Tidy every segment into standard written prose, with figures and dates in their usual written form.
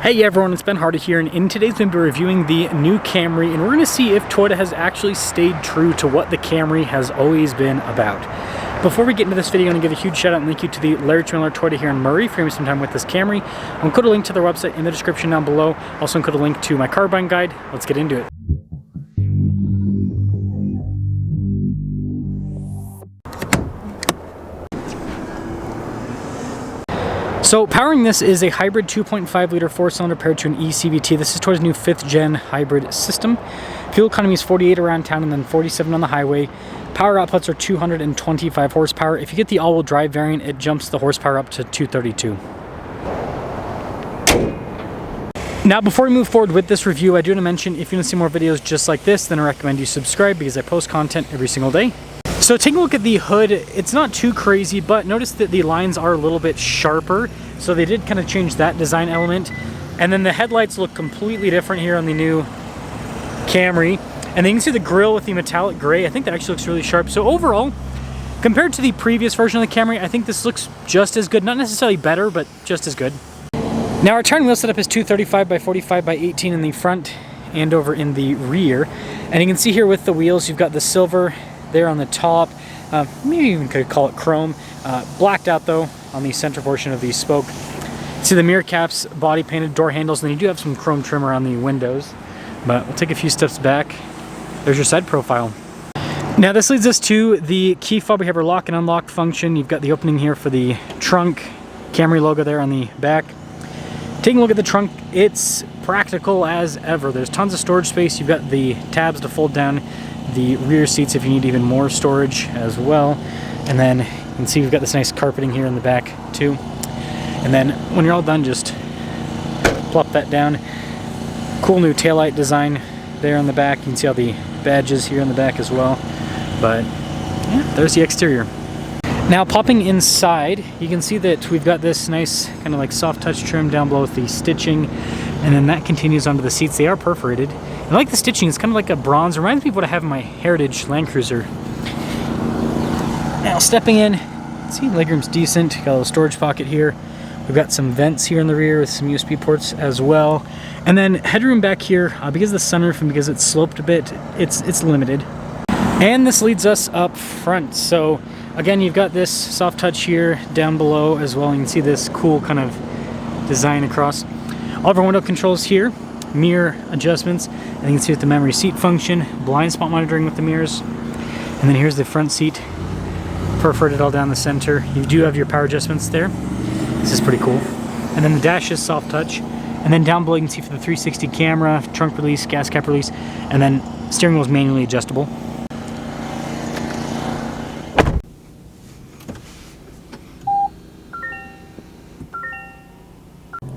Hey everyone, it's Ben Hardy here, and in today's video we're reviewing the new Camry, and we're going to see if Toyota has actually stayed true to what the Camry has always been about. Before we get into this video, I'm going to give a huge shout out and thank you to the Larry Trailer Toyota here in Murray for giving me some time with this Camry. I'll include a link to their website in the description down below. Also include a link to my car buying guide. Let's get into it. So powering this is a hybrid 2.5 liter 4-cylinder paired to an eCVT. This is Toyota's new 5th gen hybrid system. Fuel economy is 48 around town and then 47 on the highway. Power outputs are 225 horsepower. If you get the all-wheel drive variant, it jumps the horsepower up to 232. Now, before we move forward with this review, I do want to mention if you want to see more videos just like this, then I recommend you subscribe because I post content every single day. So taking a look at the hood, it's not too crazy, but notice that the lines are a little bit sharper. So they did kind of change that design element. And then the headlights look completely different here on the new Camry. And then you can see the grille with the metallic gray. I think that actually looks really sharp. So overall, compared to the previous version of the Camry, I think this looks just as good. Not necessarily better, but just as good. Now our turn wheel setup is 235 by 45 by 18 in the front and over in the rear. And you can see here with the wheels, you've got the silver there on the top, maybe even could call it chrome, blacked out though on the center portion of the spoke. See the mirror caps, body painted, door handles, and then you do have some chrome trim around the windows. But we'll take a few steps back. There's your side profile. Now this leads us to the key fob. We have our lock and unlock function. You've got the opening here for the trunk, Camry logo there on the back. Taking a look at the trunk, it's practical as ever. There's tons of storage space. You've got the tabs to fold down the rear seats if you need even more storage as well. And then you can see we've got this nice carpeting here in the back too. And then when you're all done, just plop that down. Cool new taillight design there on the back. You can see all the badges here in the back as well. But yeah, there's the exterior. Now popping inside, you can see that we've got this nice kind of like soft touch trim down below with the stitching, and then that continues onto the seats. They are perforated. I like the stitching. It's kind of like a bronze. It reminds me of what I have in my Heritage Land Cruiser. Now stepping in, see legroom's decent. Got a little storage pocket here. We've got some vents here in the rear with some USB ports as well. And then headroom back here, because of the sunroof and because it's sloped a bit, it's limited. And this leads us up front. So again, you've got this soft touch here down below as well. You can see this cool kind of design across. All of our window controls here, mirror adjustments, and you can see with the memory seat function, blind spot monitoring with the mirrors. And then here's the front seat, perforated all down the center. You do have your power adjustments there. This is pretty cool. And then the dash is soft touch. And then down below you can see for the 360 camera, trunk release, gas cap release, and then steering wheel is manually adjustable.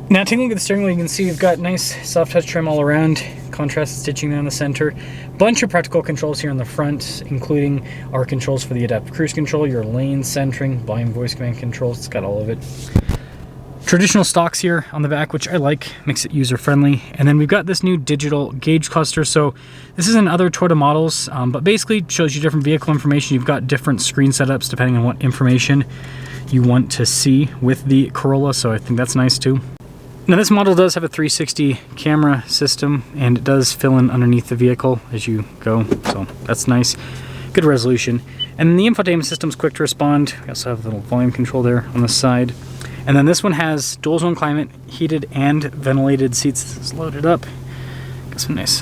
Now taking a look at the steering wheel, you can see we've got nice soft touch trim all around, contrasted stitching there in the center. Bunch of practical controls here on the front, including our controls for the adaptive cruise control, your lane centering, volume voice command controls. It's got all of it. Traditional stocks here on the back, which I like, makes it user friendly. And then we've got this new digital gauge cluster. So this is in other Toyota models, but basically shows you different vehicle information. You've got different screen setups depending on what information you want to see with the Corolla. So I think that's nice too. Now this model does have a 360 camera system, and it does fill in underneath the vehicle as you go, so that's nice. Good resolution. And the infotainment system's quick to respond. We also have a little volume control there on the side. And then this one has dual zone climate, heated and ventilated seats. It's loaded up. Got some nice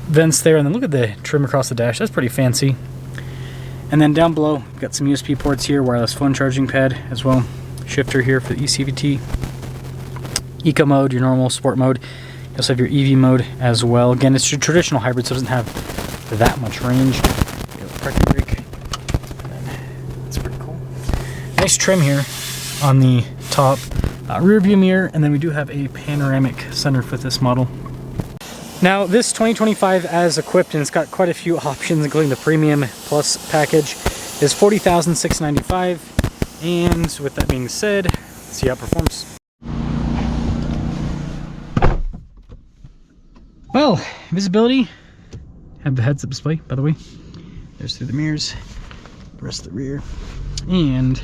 vents there, and then look at the trim across the dash. That's pretty fancy. And then down below, we've got some USB ports here, wireless phone charging pad as well. Shifter here for the eCVT. Eco mode, your normal sport mode. You also have your EV mode as well. Again, it's your traditional hybrid, so it doesn't have that much range. Parking brake. That's pretty cool. Nice trim here on the top. Rear view mirror, and then we do have a panoramic sunroof with this model. Now, this 2025 as equipped, and it's got quite a few options, including the Premium Plus package, is $40,695. And with that being said, let's see how it performs. Well, visibility, have the heads-up display, by the way. There's through the mirrors, the rest of the rear. And,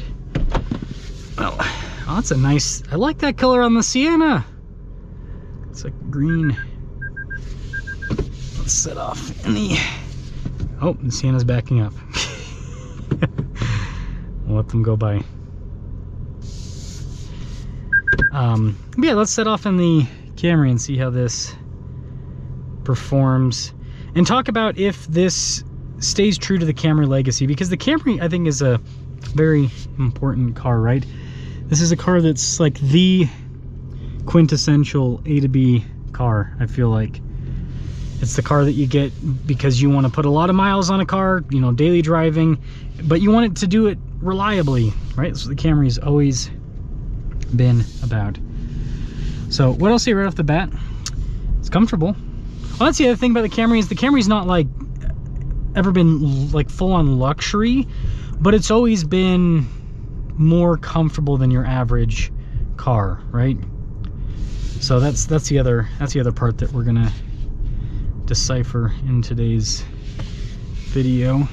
well, oh, that's a nice, I like that color on the Sienna. It's like green. Let's set off in the... Oh, the Sienna's backing up. We'll let them go by. Yeah, let's set off in the Camry and see how this performs. And talk about if this stays true to the Camry legacy. Because the Camry, I think, is a very important car, right? This is a car that's like the quintessential A to B car, I feel like. It's the car that you get because you want to put a lot of miles on a car, you know, daily driving, but you want it to do it reliably, right? That's what the Camry's always been about. So what I'll say right off the bat, it's comfortable. Well, that's the other thing about the Camry is the Camry's not like ever been like full-on luxury, but it's always been more comfortable than your average car, right? So that's the other part that we're gonna decipher in today's video.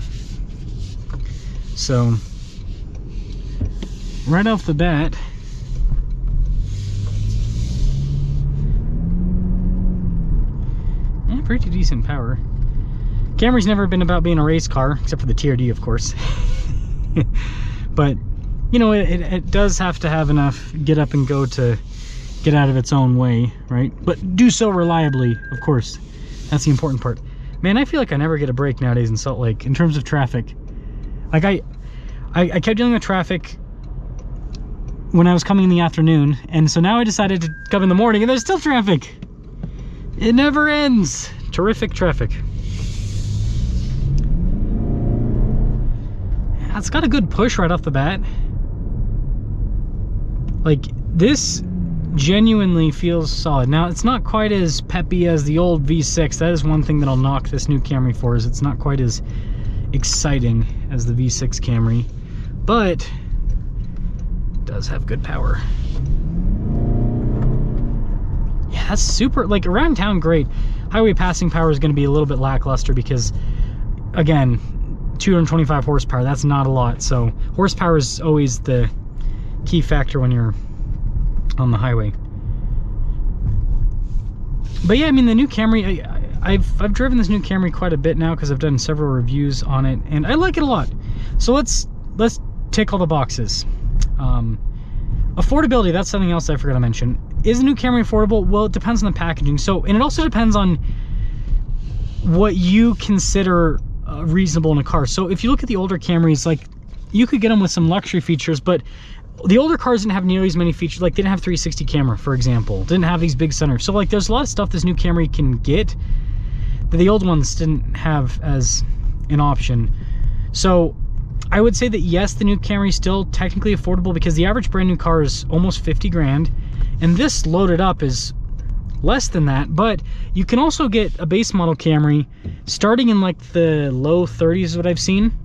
So right off the bat, pretty decent power. Camry's never been about being a race car, except for the TRD, of course. But you know, it does have to have enough get up and go to get out of its own way, right? But do so reliably, of course. That's the important part. Man, I feel like I never get a break nowadays in Salt Lake in terms of traffic. Like I kept dealing with traffic when I was coming in the afternoon, and so now I decided to come in the morning and there's still traffic. It never ends. Terrific traffic. Yeah, it's got a good push right off the bat. Like, this genuinely feels solid. Now, it's not quite as peppy as the old V6. That is one thing that I'll knock this new Camry for, is it's not quite as exciting as the V6 Camry, but it does have good power. Yeah, that's super, like around town, great. Highway passing power is going to be a little bit lackluster because, again, 225 horsepower, that's not a lot. So horsepower is always the key factor when you're on the highway. But yeah, I mean, the new Camry, I've driven this new Camry quite a bit now because I've done several reviews on it, and I like it a lot. So let's tick all the boxes. Affordability, that's something else I forgot to mention. Is the new Camry affordable? Well, it depends on the packaging. So, and it also depends on what you consider reasonable in a car. So if you look at the older Camrys, like, you could get them with some luxury features, but the older cars didn't have nearly as many features. Like, they didn't have 360 camera, for example. Didn't have these big centers. So like, there's a lot of stuff this new Camry can get that the old ones didn't have as an option. So I would say that yes, the new Camry is still technically affordable because the average brand new car is almost 50 grand. And this loaded up is less than that, but you can also get a base model Camry starting in like the low 30s is what I've seen.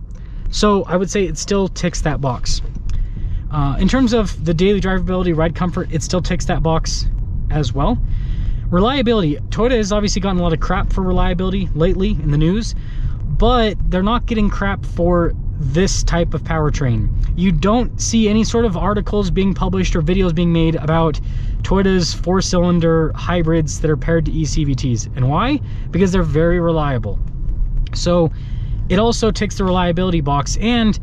So I would say it still ticks that box. In terms of the daily drivability, ride comfort, it still ticks that box as well. Reliability, Toyota has obviously gotten a lot of crap for reliability lately in the news, but they're not getting crap for this type of powertrain. You don't see any sort of articles being published or videos being made about Toyota's 4-cylinder hybrids that are paired to eCVTs. And why? Because they're very reliable. So it also ticks the reliability box. And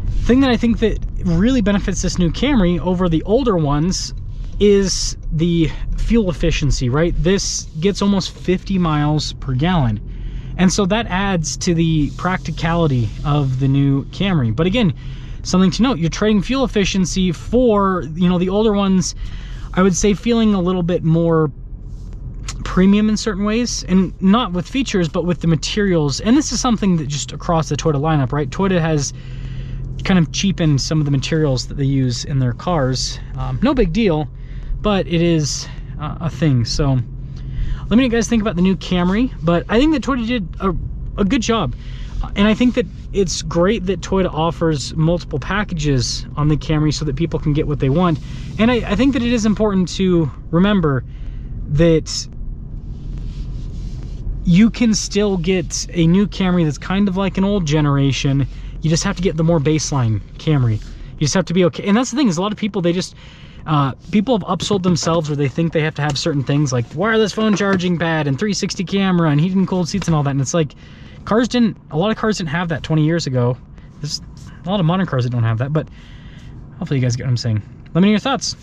the thing that I think that really benefits this new Camry over the older ones is the fuel efficiency, right? This gets almost 50 miles per gallon. And so that adds to the practicality of the new Camry. But again, something to note, you're trading fuel efficiency for, you know, the older ones, I would say feeling a little bit more premium in certain ways, and not with features, but with the materials. And this is something that just across the Toyota lineup, right? Toyota has kind of cheapened some of the materials that they use in their cars. No big deal, but it is a thing. So let me know what you guys think about the new Camry, but I think that Toyota did a good job. And I think that it's great that Toyota offers multiple packages on the Camry so that people can get what they want. And I think that it is important to remember that you can still get a new Camry that's kind of like an old generation. You just have to get the more baseline Camry. You just have to be okay. And that's the thing, is a lot of people, they just, People have upsold themselves where they think they have to have certain things like wireless phone charging pad and 360 camera and heated and cooled seats and all that. And it's like, a lot of cars didn't have that 20 years ago. There's a lot of modern cars that don't have that, but hopefully you guys get what I'm saying. Let me know your thoughts.